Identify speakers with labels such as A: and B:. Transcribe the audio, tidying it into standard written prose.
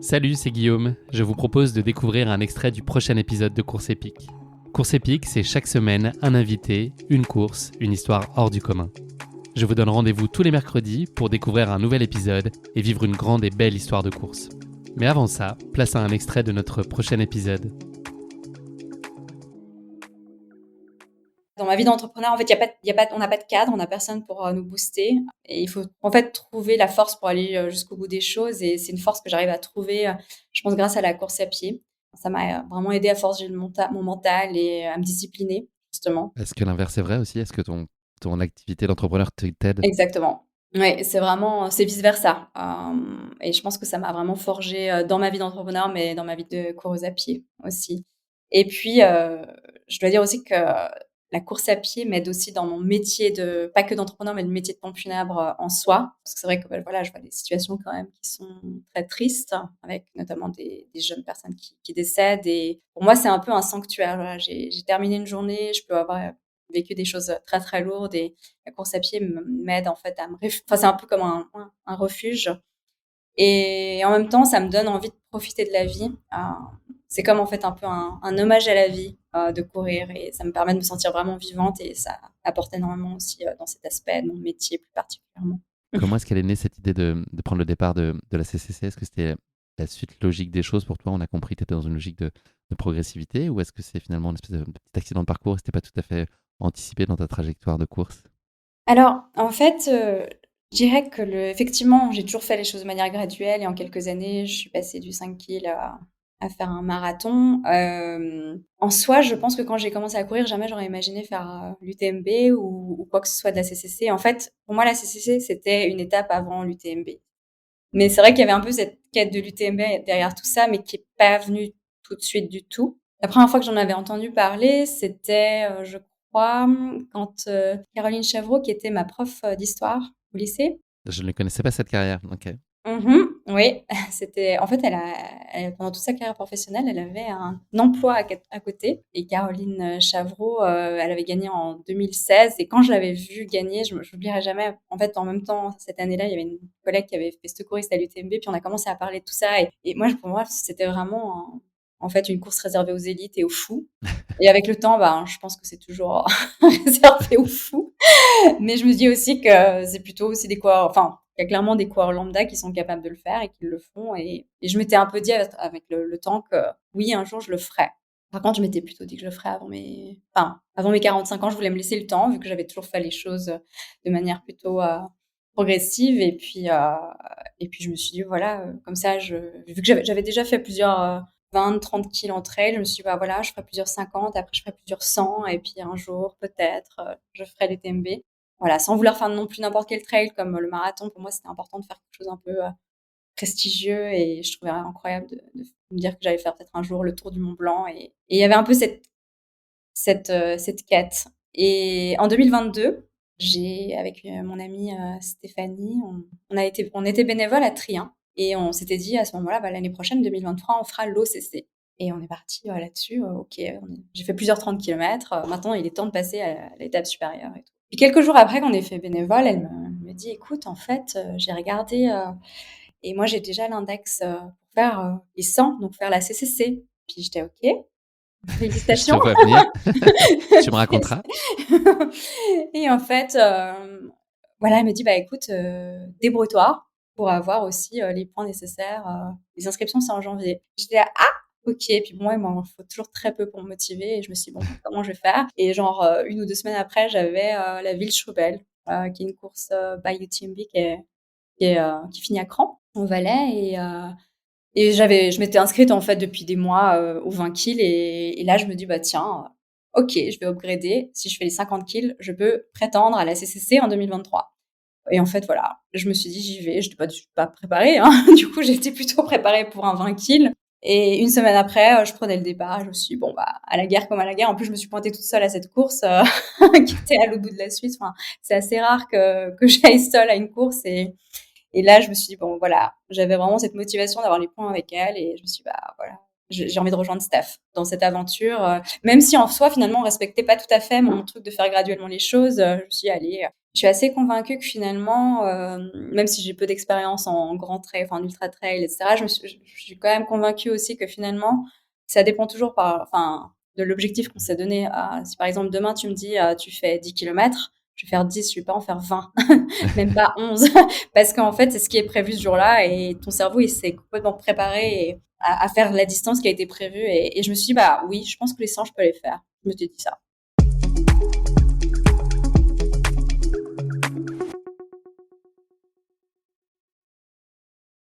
A: Salut, c'est Guillaume. Je vous propose de découvrir un extrait du prochain épisode de Course épique. Course épique, c'est chaque semaine un invité, une course, une histoire hors du commun. Je vous donne rendez-vous tous les mercredis pour découvrir un nouvel épisode et vivre une grande et belle histoire de course. Mais avant ça, place à un extrait de notre prochain épisode.
B: Dans ma vie d'entrepreneur, en fait, on n'a pas de cadre, on n'a personne pour nous booster. Et il faut en fait trouver la force pour aller jusqu'au bout des choses. Et c'est une force que j'arrive à trouver, je pense, grâce à la course à pied. Ça m'a vraiment aidé à forger mon mental et à me discipliner, justement.
A: Est-ce que l'inverse est vrai aussi? Est-ce que ton activité d'entrepreneur t'aide?
B: Exactement. Ouais, c'est vice-versa. Et je pense que ça m'a vraiment forgé dans ma vie d'entrepreneur, mais dans ma vie de coureuse à pied aussi. Et puis, je dois dire aussi que la course à pied m'aide aussi dans mon métier pas que d'entrepreneur, mais le métier de pompe funèbre en soi. Parce que c'est vrai que voilà, je vois des situations quand même qui sont très tristes, avec notamment des jeunes personnes qui décèdent. Et pour moi, c'est un peu un sanctuaire. Voilà, j'ai terminé une journée, je peux avoir vécu des choses très très lourdes et la course à pied m'aide en fait enfin c'est un peu comme un refuge et en même temps ça me donne envie de profiter de la vie. C'est comme en fait un peu un hommage à la vie de courir et ça me permet de me sentir vraiment vivante et ça apporte énormément aussi dans cet aspect de mon métier plus particulièrement.
A: Comment est-ce qu'elle est née cette idée de prendre le départ de la CCC? Est-ce que c'était la suite logique des choses pour toi? On a compris que tu étais dans une logique de progressivité, ou est-ce que c'est finalement une espèce de petit accident de parcours et c'était pas tout à fait anticipé dans ta trajectoire de course?
B: Alors en fait je dirais que effectivement j'ai toujours fait les choses de manière graduelle et en quelques années je suis passée du 5 kills à faire un marathon. En soi, je pense que quand j'ai commencé à courir, jamais j'aurais imaginé faire l'UTMB ou quoi que ce soit de la CCC. En fait, pour moi, la CCC, c'était une étape avant l'UTMB. Mais c'est vrai qu'il y avait un peu cette quête de l'UTMB derrière tout ça, mais qui est pas venue tout de suite du tout. La première fois que j'en avais entendu parler, c'était, je crois, quand Caroline Chavreau, qui était ma prof d'histoire au lycée.
A: Je ne connaissais pas cette carrière. Ok.
B: Mmh. Oui, c'était en fait, pendant toute sa carrière professionnelle, elle avait un emploi à côté et Caroline Chavreau, elle avait gagné en 2016 et quand je l'avais vue gagner, je n'oublierai jamais. En fait, en même temps, cette année-là, il y avait une collègue qui avait fait secouriste à l'UTMB, puis on a commencé à parler de tout ça et moi, pour moi, c'était vraiment, en fait, une course réservée aux élites et aux fous et avec le temps, ben, je pense que c'est toujours réservé aux fous. Mais je me dis aussi que c'est plutôt aussi des coureurs, enfin, il y a clairement des coureurs lambda qui sont capables de le faire et qui le font. Et je m'étais un peu dit avec le temps que oui, un jour, je le ferais. Par contre, je m'étais plutôt dit que je le ferais avant mes 45 ans. Je voulais me laisser le temps, vu que j'avais toujours fait les choses de manière plutôt progressive. Et puis, je me suis dit, voilà, comme ça, vu que j'avais déjà fait plusieurs 20, 30 kills entre elles, je me suis dit, bah voilà, je ferai plusieurs 50, après je ferai plusieurs 100, et puis un jour, peut-être, je ferai les TMB. Voilà, sans vouloir faire non plus n'importe quel trail comme le marathon. Pour moi, c'était important de faire quelque chose un peu prestigieux et je trouvais incroyable de me dire que j'allais faire peut-être un jour le tour du Mont Blanc. Et il y avait un peu cette quête. Et en 2022, avec mon amie Stéphanie, on était bénévole à Trien et on s'était dit à ce moment-là, bah, l'année prochaine, 2023, on fera l'OCC. Et on est parti là-dessus. Ok, j'ai fait plusieurs 30 kilomètres. Maintenant, il est temps de passer à l'étape supérieure et tout. Et quelques jours après qu'on ait fait bénévole, elle me dit, écoute, en fait, j'ai regardé et moi, j'ai déjà l'index pour faire les 100, donc faire la CCC. Puis j'étais ok,
A: Je te
B: félicitations.
A: vois venir. Tu me raconteras.
B: Et en fait, voilà, elle me dit, bah écoute, débrouille-toi pour avoir aussi les points nécessaires. Les inscriptions, c'est en janvier. J'étais là, ah, ok. Puis moi, il m'en faut toujours très peu pour me motiver. Et je me suis dit, bon, comment je vais faire? Et genre, 1 ou 2 semaines après, j'avais la Ville-Choubel, qui est une course by UTMB qui finit à Cran, au Valais. Et je m'étais inscrite en fait depuis des mois aux 20 kills et là je me dis bah tiens, ok, je vais upgrader. Si je fais les 50 kills, je peux prétendre à la CCC en 2023. Et en fait voilà, je me suis dit j'y vais. Je n'étais pas préparée, hein. Du coup j'étais plutôt préparée pour un 20 kills. Et 1 semaine après, je prenais le départ. Je me suis dit, bon bah à la guerre comme à la guerre. En plus je me suis pointée toute seule à cette course qui était à l'autre bout de la Suisse. Enfin, c'est assez rare que j'aille seule à une course et là, je me suis dit, bon, voilà, j'avais vraiment cette motivation d'avoir les points avec elle et je me suis dit, bah, voilà, j'ai envie de rejoindre Steph dans cette aventure. Même si en soi, finalement, on respectait pas tout à fait mon truc de faire graduellement les choses. Je me suis dit, allez, je suis assez convaincue que finalement, même si j'ai peu d'expérience en grand trail, enfin en ultra trail, etc., je suis quand même convaincue aussi que finalement, ça dépend toujours de l'objectif qu'on s'est donné. Si par exemple demain tu me dis tu fais 10 kilomètres, je vais faire 10, je vais pas en faire 20, même pas 11, parce qu'en fait c'est ce qui est prévu ce jour-là et ton cerveau il s'est complètement préparé à faire la distance qui a été prévue et je me suis dit bah oui, je pense que les 100 je peux les faire. Je me suis dit ça.